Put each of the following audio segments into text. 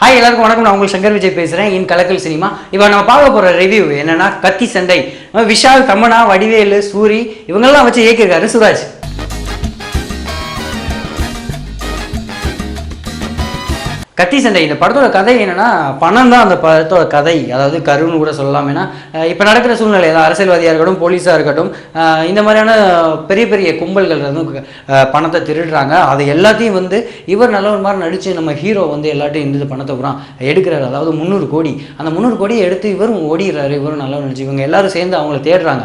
Hi எல்லாருக்கும் வணக்கம். நான் உங்களுக்கு சங்கர் விஜய் பேசுகிறேன். இன் கலக்கல் சினிமா. இப்போ நம்ம பார்க்க போகிற ரிவ்யூ என்னன்னா கத்தி சண்டை. விஷால், தமன்னா, வடிவேலு, சூரி இவங்கெல்லாம் வச்சு இயக்கியிருக்காரு சுராஜ். கத்தி சண்டை இந்த படத்தோட கதை என்னன்னா பணம் தான் அந்த படத்தோட கதை, அதாவது கருன்னு கூட சொல்லலாம். ஏன்னா இப்போ நடக்கிற சூழ்நிலை தான், அரசியல்வாதியாக இருக்கட்டும், போலீஸாக இருக்கட்டும், இந்த மாதிரியான பெரிய பெரிய கும்பல்கள் வந்து பணத்தை திருடுறாங்க. அது எல்லாத்தையும் வந்து இவர் நல்ல ஒரு மாதிரி நடித்து நம்ம ஹீரோ வந்து எல்லாத்தையும் இந்த பணத்தை பூரா எடுக்கிறாரு. அதாவது 300 கோடி, அந்த 300 கோடியை எடுத்து இவரும் ஓடிடுறாரு. இவரும் நல்லா நடிச்சு இவங்க எல்லாரும் சேர்ந்து அவங்கள தேடுறாங்க.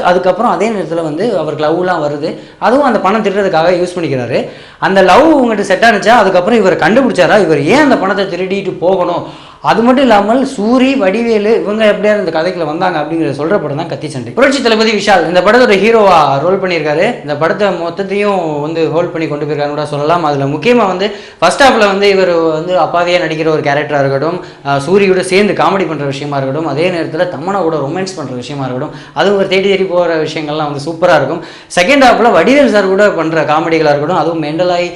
அதுக்கப்புறம் அதே நேரத்தில் வந்து அவருக்கு லவ்லாம் வருது. அதுவும் அந்த பணம் திருடுறதுக்காக யூஸ் பண்ணிக்கிறாரு. அந்த லவ் உங்கள்கிட்ட செட் ஆனிச்சா அதுக்கப்புறம் இவர் கண்டுபிடிச்சாரா இவர் ஏன் அந்த பணத்தை திருடிட்டு போகணும். அது மட்டும் இல்லாமல் சூரி, வடிவேலு இவங்க எப்படியா இந்த கதைக்குள்ள வந்தாங்க அப்படிங்கிற சொல்ற படம் தான் கத்தி சண்டை. புரட்சி தளபதி விஷால் இந்த படத்தோட ஹீரோவா ரோல் பண்ணியிருக்காரு. இந்த படத்தை மொத்தத்தையும் வந்து ஹோல்ட் பண்ணி கொண்டு போயிருக்காரு கூட சொல்லலாம். அதில் முக்கியமாக வந்து ஃபர்ஸ்ட் ஹாஃப்ல வந்து இவர் வந்து அப்பாவியாக நடிக்கிற ஒரு கேரக்டராக இருக்கட்டும், சூரியோட சேர்ந்து காமெடி பண்ணுற விஷயமா இருக்கட்டும், அதே நேரத்தில் தமன்னா கூட ரொமான்ஸ் பண்ணுற விஷயமா இருக்கட்டும், அதுவும் ஒரு தேடி தேடி போகிற விஷயங்கள்லாம் வந்து சூப்பராக இருக்கும். செகண்ட் ஹாஃப்ல வடிவேல் சார் கூட பண்ணுற காமெடிகளாக இருக்கட்டும், அதுவும் மெண்டலாகி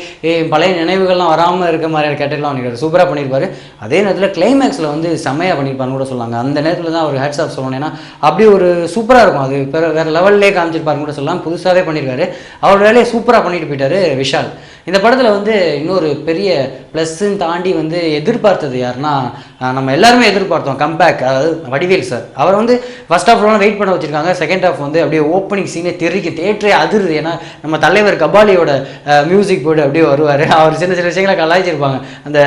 பழைய நினைவுகள்லாம் வராமல் இருக்க மாதிரியான கேரக்டர்லாம் பண்ணியிருக்காரு, சூப்பராக பண்ணியிருப்பாரு. அதே நேரத்தில் கிளைமேக்ஸில் வந்து செம்மையாக பண்ணியிருப்பாருன்னு கூட சொல்லாங்க. அந்த நேரத்தில் தான் அவர் ஹேட்ஸ் ஆஃப் சொல்லணும். ஏன்னா அப்படி ஒரு சூப்பராக இருக்கும். அது வேறு லெவல்லே காமிச்சிருப்பாருன்னு கூட சொல்லலாம். புதுசாகவே பண்ணியிருக்காரு. அவர் வேலையை சூப்பராக பண்ணிட்டு போயிட்டாரு விஷால். இந்த படத்தில் வந்து இன்னொரு பெரிய ப்ளஸ்ன்னு தாண்டி வந்து எதிர்பார்த்தது யாருன்னா, நம்ம எல்லாருமே எதிர்பார்த்தோம் கம்பேக், அதாவது வடிவேல் சார். அவர் வந்து ஃபர்ஸ்ட் ஹாஃப்லாம் வெயிட் பண்ண வச்சுருக்காங்க. செகண்ட் ஹாஃப் வந்து அப்படியே ஓப்பனிங் சீனே தேட்டரே அதிருது. ஏன்னா நம்ம தலைவர் கபாலியோட மியூசிக் போட்டு அப்படியே வருவார். அவர் சின்ன சின்ன விஷயங்களை கலாய்ச்சிருப்பாங்க. அந்த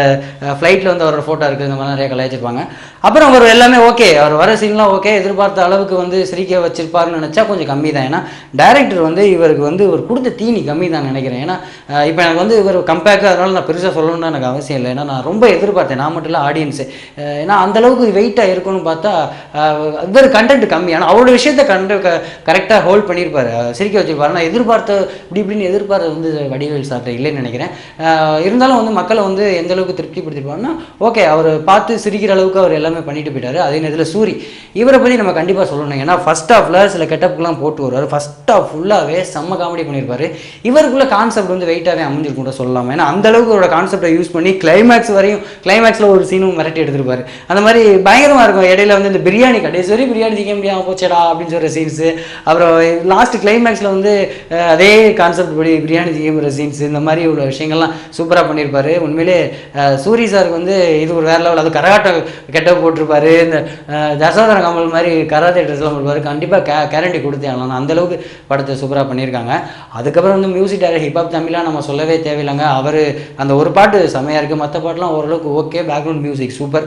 ஃப்ளைட்டில் வந்து அவரோட ஃபோட்டோ இருக்குது, இந்த மாதிரி நிறைய கலாய்ச்சிருப்பாங்க. அப்புறம் அவர் எல்லாமே ஓகே, அவர் வர சீன்லாம் ஓகே, எதிர்பார்த்த அளவுக்கு வந்து சிரிக்க வச்சிருப்பாருன்னு நினச்சா கொஞ்சம் கம்மி தான். ஏன்னா டைரக்டர் வந்து இவருக்கு வந்து ஒரு கொடுத்த தீனி கம்மி தான் நினைக்கிறேன். ஏன்னா இப்போ எனக்கு வந்து இவர் கம்பேக்கு, அதனால நான் பெருசாக சொல்லணும்னு எனக்கு அவசியம் இல்லை. ஏன்னா நான் ரொம்ப எதிர்பார்த்தேன், நான் மட்டும் இல்லை ஆடியன்ஸு. ஏன்னா அந்தளவுக்கு வெயிட்டாக இருக்கும்னு பார்த்தா இவர் கண்டென்ட் கம்மி. ஆனால் அவரோட விஷயத்த கரெக்டாக ஹோல்ட் பண்ணியிருப்பார், சிரிக்க வச்சிருப்பாரு. நான் எதிர்பார்த்த இப்படின்னு எதிர்பார்த்த வந்து வடிவேல் சார்ட்ட இல்லைன்னு நினைக்கிறேன். இருந்தாலும் வந்து மக்களை வந்து எந்த அளவுக்கு திருப்திப்படுத்திருப்பாருன்னா ஓகே, அவர் பார்த்து சிரிக்கிற அளவுக்கு அவர் எல்லாமே பண்ணிட்டு போயிட்டாரு. அதே நேரத்தில் சூரி, இவரை பற்றி நம்ம கண்டிப்பாக சொல்லணும். ஏன்னா ஃபர்ஸ்ட் ஹாஃபில் சில கெட்டப்புக்கெலாம் போட்டு வருவார். ஃபர்ஸ்ட் ஹாஃப் ஃபுல்லாகவே செம்ம காமெடி பண்ணியிருப்பார். இவருக்குள்ள கான்செப்ட் வந்து வெயிட்டாகவே அமைஞ்சிருக்கும் கூட சொல்லலாம். ஏன்னா அந்த அளவுக்கு அவரோட கான்செப்டை யூஸ் பண்ணி கிளைமேக்ஸில் ஒரு சீனும் மிரட்டி எடுத்துருப்பாரு. அந்த மாதிரி பயங்கரமாக இருக்கும். இடையில வந்து இந்த பிரியாணி கடைசி வரையும் பிரியாணி திக்க முடியாமல் போச்சடா அப்படின்னு சொல்கிற சீன்ஸு, அப்புறம் லாஸ்ட் கிளைமேக்ஸில் வந்து அதே கான்செப்ட் படி பிரியாணி திக்கிற சீன்ஸ், இந்த மாதிரி உள்ள விஷயங்கள்லாம் சூப்பராக பண்ணியிருப்பாரு. உண்மையிலே சூரி சாருக்கு வந்து இது ஒரு வேற லெவல். அது கரகாட்ட கெட்டப் போட்டிருப்பாரு. இந்த தசாவதார கமல் மாதிரி கராத்தே ட்ரெஸ்லாம் போட்டுருப்பாரு. கண்டிப்பாக கேரண்டி கொடுத்தே ஆகலாம். அந்தளவுக்கு படத்தை சூப்பராக பண்ணியிருக்காங்க. அதுக்கப்புறம் வந்து மியூசிக் டைரக்டர் ஹிப்ஹாப் தமிழாக நம்ம சொல்லவே தேவையில்லைங்க. அவர் அந்த ஒரு பாட்டு செம்மையாக இருக்குது, மற்ற பாட்டுலாம் ஓரளவுக்கு ஓகே, பேக்ரவுண்ட் மியூசிக் சூப்பர்,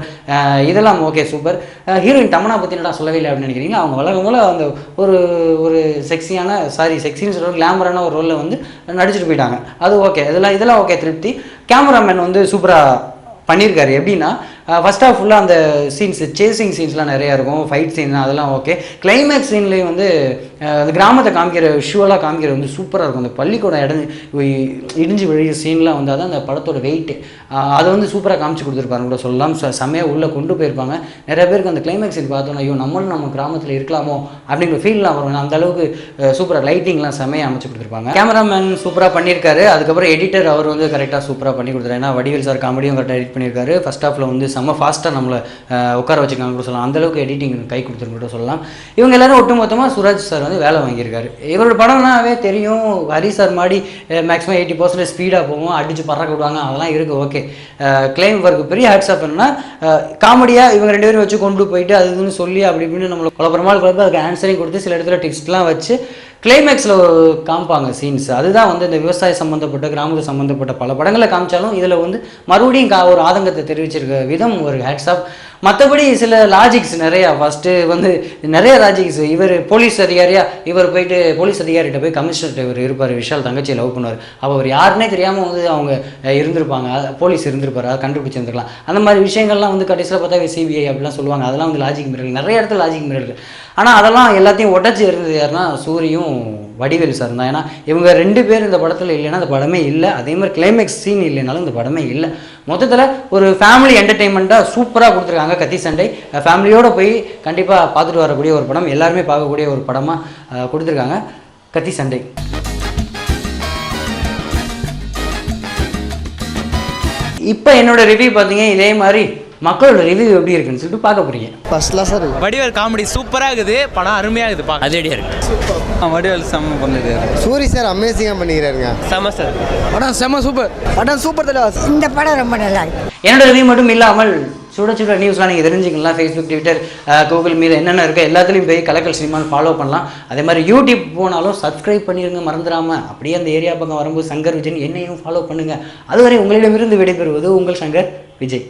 இதெல்லாம் ஓகே சூப்பர். ஹீரோயின் தமன்னா பற்றி நான் சொல்லவே இல்லை அப்படின்னு நினைக்கிறீங்க. அவங்க வழக்கம் போல் அந்த ஒரு செக்ஸின்னு சொல்கிற கிளாமரான ஒரு ரோலில் வந்து நடிச்சுட்டு போயிட்டாங்க. அது ஓகே, இதெல்லாம் ஓகே, திருப்தி. கேமராமேன் வந்து சூப்பராக பண்ணியிருக்காரு. எப்படின்னா ஃபர்ஸ்ட் ஆஃப் ஃபுல்லாக அந்த சீன்ஸ், சேசிங் சீன்ஸ்லாம் நிறையா இருக்கும், ஃபைட் சீன் அதெல்லாம் ஓகே. கிளைமேக்ஸ் சீன்லேயும் வந்து அந்த கிராமத்தை காமிக்கிற விஷுவலாக காமிக்கிற வந்து சூப்பராக இருக்கும். அந்த பள்ளிக்கூடம் இடிஞ்சு விழுகிற சீன்லாம் வந்து அதான் அந்த படத்தோட வெயிட்டு, அதை வந்து சூப்பராக காமிச்சு கொடுத்துருப்பாங்க கூட சொல்லலாம். செம்மையாக உள்ளே கொண்டு போயிருப்பாங்க. நிறைய பேருக்கு அந்த கிளைமேக்ஸ் சீன் பார்த்தோன்னா ஐயோ நம்மளும் நம்ம கிராமத்தில் இருக்கலாமோ அப்படிங்கிற ஃபீல்லாம் வரும். அந்த அளவுக்கு சூப்பராக லைட்டிங்லாம் செம்மையாக அமைச்சு கொடுத்துருப்பாங்க. கேமராமேன் சூப்பராக பண்ணியிருக்காரு. அதுக்கப்புறம் எடிட்டர் அவர் வந்து கரெக்டாக சூப்பராக பண்ணி கொடுத்துருக்காரு. ஏன்னா வடிவேல் சார் காமெடியும் கரெக்டாக எடிட் பண்ணியிருக்காரு. ஃபர்ஸ்ட் ஹாஃபில் வந்து செம்ம ஃபாஸ்ட்டாக நம்மளை உட்கார வச்சுக்காங்க கூட சொல்லலாம். அந்தளவுக்கு எடிட்டிங் கை கொடுத்துருக்கு கூட சொல்லலாம். இவங்க எல்லாரும் ஒட்டுமொத்தமாக சுராஜ் சார் வந்து வேலை வாங்கியிருக்காரு. இவரோட படம்னாவே தெரியும், ஹரி சார் மாதிரி மேக்ஸிமம் 80% ஸ்பீடாக போவோம், அடித்து பறக்க விடுவாங்க, அதெல்லாம் இருக்குது ஓகே. கிளைம் ஒர்க்கு பெரிய ஹேட்ஸ் ஆஃப். என்னன்னா காமெடியாக இவங்க 2 பேரும் வச்சு கொண்டு போயிட்டு அது இதுன்னு சொல்லி அப்படி இப்படின்னு நம்மளை குழப்பமாக அதுக்கு ஆன்சரையும் கொடுத்து சில இடத்துல டிப்ஸ்லாம் வச்சு கிளைமேக்ஸில் காமிப்பாங்க சீன்ஸ். அதுதான் வந்து இந்த விவசாய சம்மந்தப்பட்ட, கிராமத்து சம்மந்தப்பட்ட பல படங்களை காமிச்சாலும் இதில் வந்து மறுபடியும் ஒரு ஆதங்கத்தை தெரிவிச்சிருக்க விதம் ஒரு ஹேட்ஸ் ஆஃப். மற்றபடி சில லாஜிக்ஸ் நிறையா, ஃபஸ்ட்டு வந்து நிறைய லாஜிக்ஸ். இவர் போலீஸ் அதிகாரியா, இவர் போயிட்டு போலீஸ் அதிகாரிகிட்ட போய் கமிஷனர்கிட்ட இவர் இருப்பார், விஷால் தங்கச்சியை லவ் பண்ணுவார். அப்போ அவர் யாருன்னே தெரியாமல் வந்து அவங்க இருந்திருப்பாங்க, போலீஸ் இருந்திருப்பார், அதை கண்டுபிடிச்சிருந்துருக்கலாம். அந்த மாதிரி விஷயங்கள்லாம் வந்து கடைசியில் பார்த்தா சிபிஐ அப்படிலாம் சொல்லுவாங்க. அதெல்லாம் வந்து லாஜிக் மிரல், நிறைய இடத்துல லாஜிக் மிரல். ஆனால் அதெல்லாம் எல்லாத்தையும் உடச்சி இருந்தது யாருன்னா சூரியும் வடிவேல் சார் தான். ஏன்னா இவங்க 2 பேர் இந்த படத்தில் இல்லைன்னா அந்த படமே இல்லை. அதே மாதிரி கிளைமேக்ஸ் சீன் இல்லைனாலும் இந்த படமே இல்லை. மொத்தத்தில் ஒரு ஃபேமிலி என்டர்டெயின்மெண்ட்டாக சூப்பராக கொடுத்துருக்காங்க கத்தி சண்டை. ஃபேமிலியோடு போய் கண்டிப்பாக பார்த்துட்டு வரக்கூடிய ஒரு படம், எல்லாருமே பார்க்கக்கூடிய ஒரு படமாக கொடுத்துருக்காங்க கத்தி சண்டை. இப்போ என்னோட ரிவ்யூ பார்த்தீங்க இதே மாதிரி மக்களோட ரிவ்யூ எப்படி இருக்குன்னு சொல்லிட்டு பார்க்க போறீங்க. ஃபர்ஸ்ட் கிளாஸாக இருக்குது. வடிவேல் காமெடி சூப்பராக இருக்குது, படம் அருமையாக இருக்குது, பார்க்க அதிரடியாக இருக்குது. வடிவேல் செம்ம பண்ணிட்டு சூரி சார் அமேசிங்காக பண்ணிக்கிறாருங்க. செம்ம சார், படம் செம்ம சூப்பர், படம் சூப்பர் தலைவா. இந்த படம் ரொம்ப நல்லா இருக்கு. என்னோட ரிவ்யூ மட்டும் இல்லாமல் சுட சுட நியூஸ்லாம் நீங்கள் தெரிஞ்சுக்கலாம். ஃபேஸ்புக், ட்விட்டர், கூகுள் மீது என்னென்ன இருக்கோ எல்லாத்துலேயும் போய் கலக்கல் சினிமான்னு ஃபாலோ பண்ணலாம். அதே மாதிரி யூடியூப் போனாலும் சப்ஸ்கிரைப் பண்ணிடுங்க மறந்துடாமல். அப்படியே அந்த ஏரியா பக்கம் வரும்போது சங்கர் விஜயன் என்னையும் ஃபாலோ பண்ணுங்கள். அதுவரை உங்களிடமிருந்து விடைபெறுவது உங்கள் சங்கர் விஜய்.